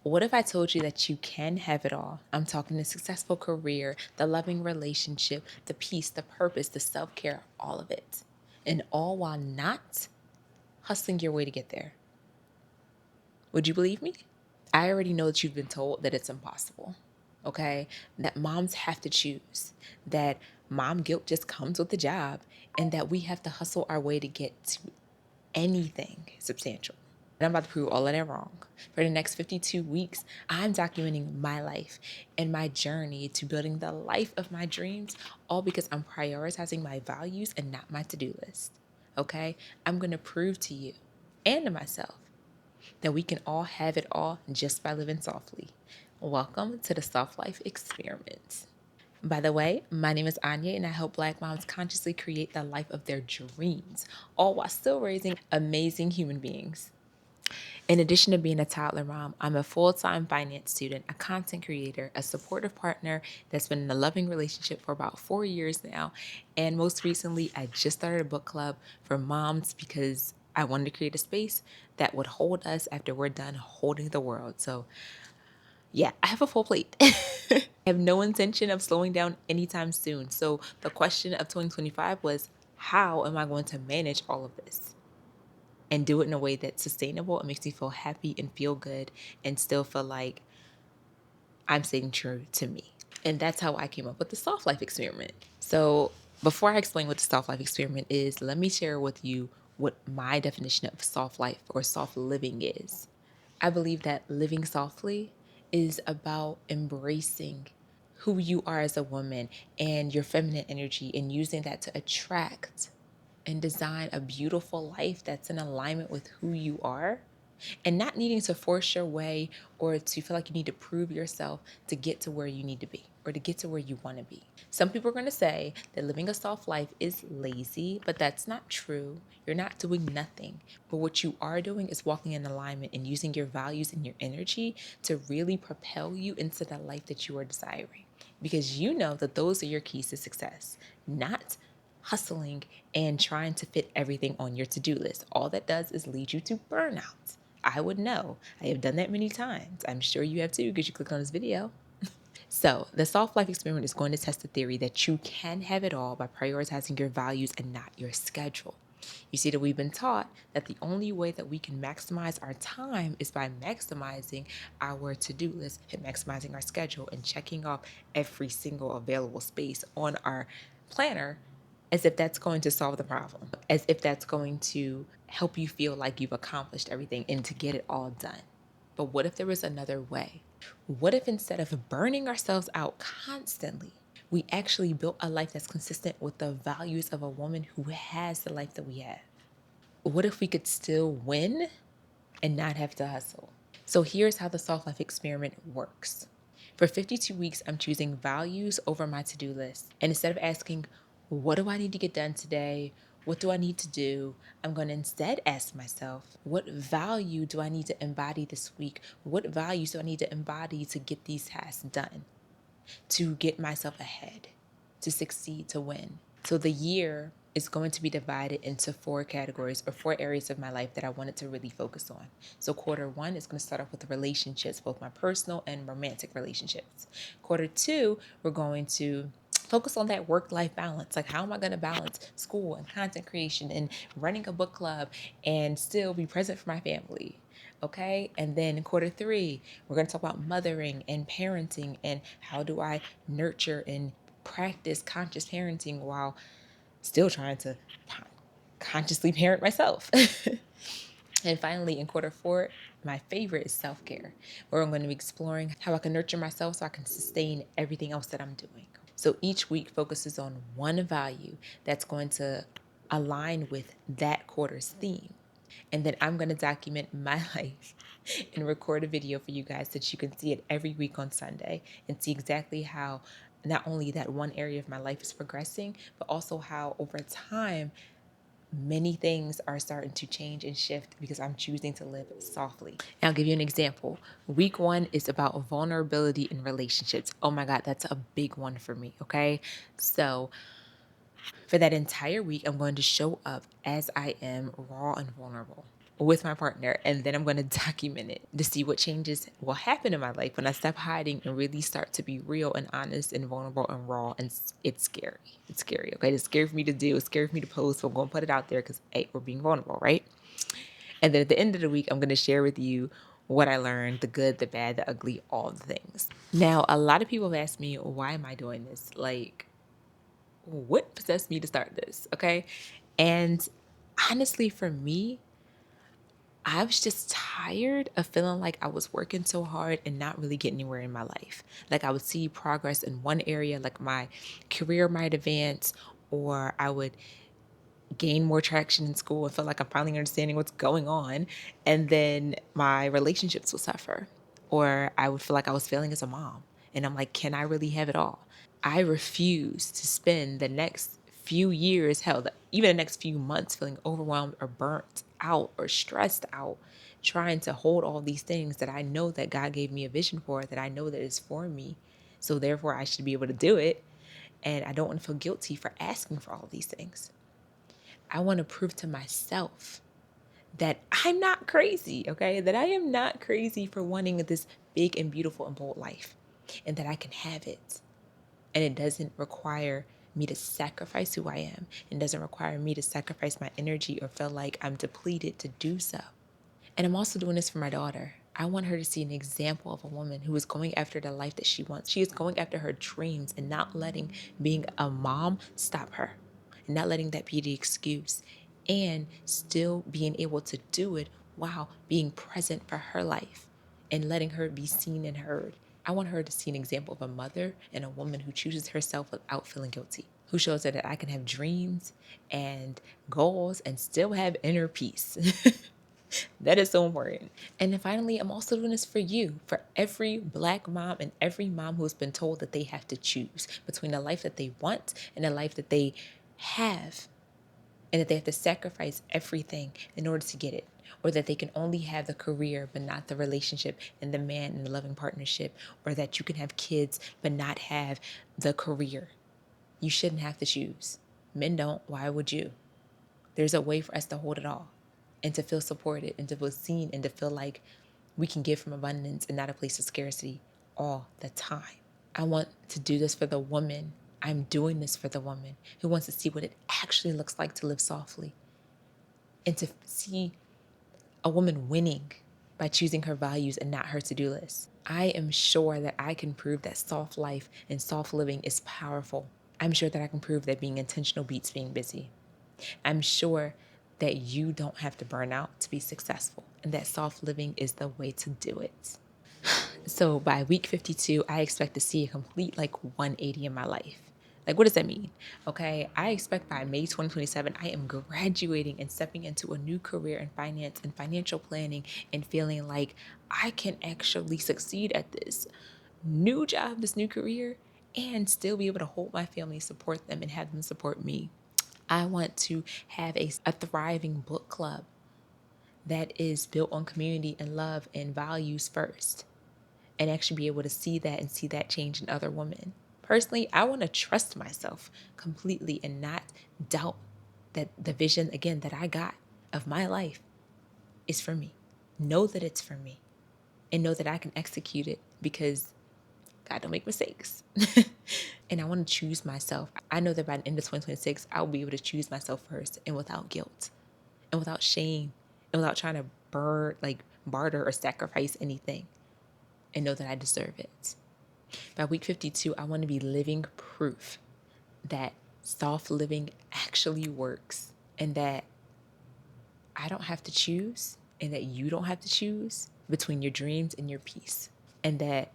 What if I told you that you can have it all? I'm talking the successful career, the loving relationship, the peace, the purpose, the self care, all of it. And all while not hustling your way to get there. Would you believe me? I already know that you've been told that it's impossible, okay? That moms have to choose, that mom guilt just comes with the job, and that we have to hustle our way to get to anything substantial. And I'm about to prove all of that wrong. For the next 52 weeks, I'm documenting my life and my journey to building the life of my dreams, all because I'm prioritizing my values and not my to-do list. Okay? I'm going to prove to you and to myself that we can all have it all just by living softly. Welcome to the Soft Life Experiment. By the way, my name is Anya, and I help Black moms consciously create the life of their dreams, all while still raising amazing human beings. In addition to being a toddler mom, I'm a full-time finance student, a content creator, a supportive partner that's been in a loving relationship for about 4 years now. And most recently, I just started a book club for moms because I wanted to create a space that would hold us after we're done holding the world. So yeah, I have a full plate. I have no intention of slowing down anytime soon. So the question of 2025 was, how am I going to manage all of this and do it in a way that's sustainable and makes me feel happy and feel good and still feel like I'm staying true to me? And that's how I came up with the soft life experiment. So before I explain what the soft life experiment is, let me share with you what my definition of soft life or soft living is. I believe that living softly is about embracing who you are as a woman and your feminine energy and using that to attract and design a beautiful life that's in alignment with who you are, and not needing to force your way or to feel like you need to prove yourself to get to where you need to be or to get to where you want to be. Some people are going to say that living a soft life is lazy, but that's not true. You're not doing nothing. But what you are doing is walking in alignment and using your values and your energy to really propel you into the life that you are desiring. Because you know that those are your keys to success, not hustling and trying to fit everything on your to-do list. All that does is lead you to burnout. I would know. I have done that many times. I'm sure you have too because you clicked on this video. So the soft life experiment is going to test the theory that you can have it all by prioritizing your values and not your schedule. You see that we've been taught that the only way that we can maximize our time is by maximizing our to-do list and maximizing our schedule and checking off every single available space on our planner as if that's going to solve the problem, as if that's going to help you feel like you've accomplished everything and to get it all done. But what if there was another way? What if instead of burning ourselves out constantly, we actually built a life that's consistent with the values of a woman who has the life that we have? What if we could still win and not have to hustle? So here's how the soft life experiment works. For 52 weeks, I'm choosing values over my to-do list. And instead of asking, what do I need to get done today? What do I need to do? I'm going to instead ask myself, what value do I need to embody this week? What values do I need to embody to get these tasks done, to get myself ahead, to succeed, to win? So the year is going to be divided into 4 categories or 4 areas of my life that I wanted to really focus on. So quarter 1 is going to start off with relationships, both my personal and romantic relationships. Quarter 2, we're going to focus on that work-life balance. Like, how am I going to balance school and content creation and running a book club and still be present for my family? Okay. And then in quarter 3, we're going to talk about mothering and parenting and how do I nurture and practice conscious parenting while still trying to consciously parent myself. And finally, in quarter 4, my favorite is self-care, where I'm going to be exploring how I can nurture myself so I can sustain everything else that I'm doing. So each week focuses on one value that's going to align with that quarter's theme. And then I'm going to document my life and record a video for you guys so that you can see it every week on Sunday and see exactly how not only that one area of my life is progressing, but also how over time many things are starting to change and shift because I'm choosing to live softly. And I'll give you an example. Week 1 is about vulnerability in relationships. Oh my God, that's a big one for me, okay? So for that entire week, I'm going to show up as I am, raw and vulnerable. with my partner, and then I'm going to document it to see what changes will happen in my life when I stop hiding and really start to be real and honest and vulnerable and raw. And it's scary. It's scary. Okay. It's scary for me to do. It's scary for me to post. So I'm going to put it out there because, hey, we're being vulnerable, right? And then at the end of the week, I'm going to share with you what I learned, the good, the bad, the ugly, all the things. Now, a lot of people have asked me, why am I doing this? Like, what possessed me to start this? Okay. And honestly, for me, I was just tired of feeling like I was working so hard and not really getting anywhere in my life. Like I would see progress in one area, like my career might advance, or I would gain more traction in school and feel like I'm finally understanding what's going on. And then my relationships would suffer, or I would feel like I was failing as a mom. And I'm like, can I really have it all? I refuse to spend the next few years, hell, even the next few months feeling overwhelmed or burnt out or stressed out, trying to hold all these things that I know that God gave me a vision for, that I know that is for me. So therefore I should be able to do it. And I don't want to feel guilty for asking for all these things. I want to prove to myself that I'm not crazy, okay? That I am not crazy for wanting this big and beautiful and bold life, and that I can have it. And it doesn't require me to sacrifice who I am. It doesn't require me to sacrifice my energy or feel like I'm depleted to do so. And I'm also doing this for my daughter. I want her to see an example of a woman who is going after the life that she wants. She is going after her dreams and not letting being a mom stop her, and not letting that be the excuse, and still being able to do it while being present for her life and letting her be seen and heard. I want her to see an example of a mother and a woman who chooses herself without feeling guilty, who shows her that I can have dreams and goals and still have inner peace. That is so important. And then finally, I'm also doing this for you, for every Black mom and every mom who has been told that they have to choose between the life that they want and the life that they have, and that they have to sacrifice everything in order to get it, or that they can only have the career but not the relationship and the man and the loving partnership, or that you can have kids but not have the career. You shouldn't have to choose. Men don't. Why would you? There's a way for us to hold it all and to feel supported and to feel seen and to feel like we can give from abundance and not a place of scarcity all the time. I want to do this for the woman. I'm doing this for the woman who wants to see what it actually looks like to live softly and to see a woman winning by choosing her values and not her to-do list. I am sure that I can prove that soft life and soft living is powerful. I'm sure that I can prove that being intentional beats being busy. I'm sure that you don't have to burn out to be successful, and that soft living is the way to do it. So by week 52, I expect to see a complete 180 in my life. Like, what does that mean? Okay, I expect by May 2027, I am graduating and stepping into a new career in finance and financial planning and feeling like I can actually succeed at this new job, this new career, and still be able to hold my family, support them, and have them support me. I want to have a thriving book club that is built on community and love and values first, and actually be able to see that and see that change in other women. Personally, I want to trust myself completely and not doubt that the vision, again, that I got of my life is for me. Know that it's for me and know that I can execute it because God don't make mistakes. And I want to choose myself. I know that by the end of 2026, I'll be able to choose myself first and without guilt and without shame and without trying to barter or sacrifice anything, and know that I deserve it. By week 52, I want to be living proof that soft living actually works, and that I don't have to choose, and that you don't have to choose between your dreams and your peace, and that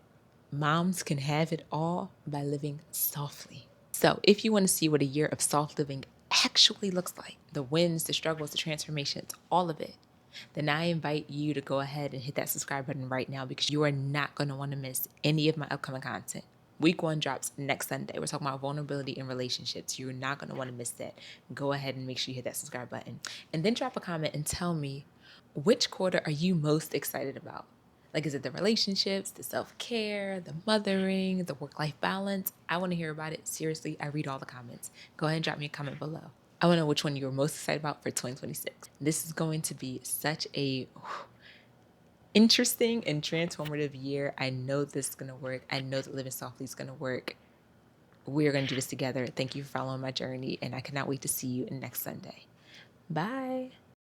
moms can have it all by living softly. So if you want to see what a year of soft living actually looks like, the wins, the struggles, the transformations, all of it, then I invite you to go ahead and hit that subscribe button right now, because you are not going to want to miss any of my upcoming content. Week 1 drops next Sunday. We're talking about vulnerability in relationships. You're not going to want to miss that. Go ahead and make sure you hit that subscribe button. And then drop a comment and tell me, which quarter are you most excited about? Like, is it the relationships, the self-care, the mothering, the work-life balance? I want to hear about it. Seriously, I read all the comments. Go ahead and drop me a comment below. I want to know which one you were most excited about for 2026. This is going to be such a interesting and transformative year. I know this is going to work. I know that Living Softly is going to work. We're going to do this together. Thank you for following my journey, and I cannot wait to see you next Sunday. Bye.